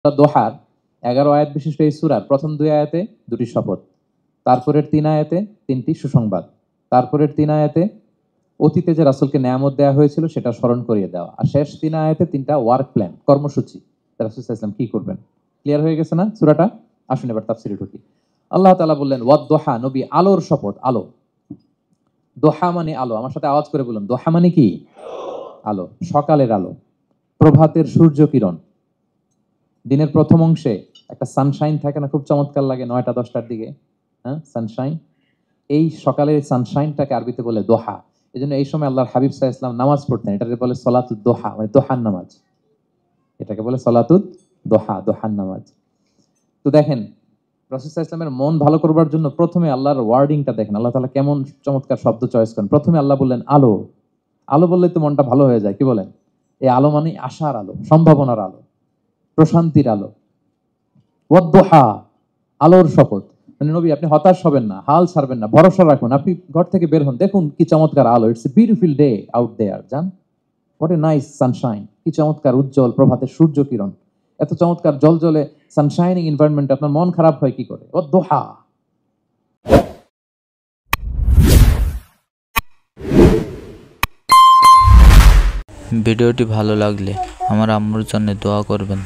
দোহার 11 আয়াত বিশিষ্ট এই সূরার প্রথম 2 আয়াতে দুটি শপথ, তারপরের 3 আয়াতে 3টি সুসংবাদ, তারপরের 3 আয়াতে অতীতে যে রাসূলকে নেয়ামত দেওয়া হয়েছিল সেটা স্মরণ করিয়ে দেওয়া, আর শেষ 3 আয়াতে 3টা ওয়ার্ক প্ল্যান, কর্মসূচি রাসূল সাল্লাল্লাহু আলাইহি ওয়াসাল্লাম কি করবেন। ক্লিয়ার হয়ে গেছে না সূরাটা? আসুন এবার তাফসীরে ঢুকি। আল্লাহ তাআলা বললেন ওয়াদ-দোহা, নবী আলোর শপথ। আলো, দোহা মানে আলো। আমার সাথে আওয়াজ করে বলুন, দোহা মানে কি? আলো, সকালের আলো, প্রভাতের সূর্য কিরণ। দিনের প্রথম অংশে একটা সানশাইন থাকে না, খুব চমৎকার লাগে 9টা 10টার দিকে, হ্যাঁ সানশাইন। এই সকালের সানশাইনটাকে আরবিতে বলে দোহা। এজন্য এই সময় আল্লাহর হাবিব সাল্লাল্লাহু আলাইহি ওয়াসাল্লাম নামাজ পড়তেন, এটাকে বলে সলাতুদ দোহা, মানে দোহার নামাজ। এটাকে বলে সলাতুদ দোহা, দোহার নামাজ। তো দেখেন রাসূল সাল্লাল্লাহু আলাইহি ওয়াসাল্লামের মন ভালো করবার জন্য প্রথমে আল্লাহর ওয়ার্ডিংটা দেখেন, আল্লাহ তাআলা কেমন চমৎকার শব্দ চয়েস করেন। প্রথমে আল্লাহ বললেন আলো। আলো বললে তো মনটা ভালো হয়ে যায়, কি বলেন? এই আলো মানে আশার আলো, সম্ভাবনার আলো, প্রশান্তির আলো। ওয়াদ-দোহা, আলোর শপথ। মানে নবী আপনি হতাশ হবেন না, হাল ছাড়বেন না, ভরসা রাখুন। আপনি ঘর থেকে বের হন, দেখুন কি চমৎকার আলো। It's a beautiful day out there. জান, হোয়াট এ নাইস সানশাইন, কি চমৎকার উজ্জ্বল প্রভাতের সূর্য কিরণ। এত চমৎকার জলজলে সানশাইনিং এনভায়রনমেন্ট, আপনার মন খারাপ হয় কি করে? ওয়াদ-দোহা। ভিডিওটি ভালো লাগলে আমার আম্মুর জন্য দোয়া করবেন।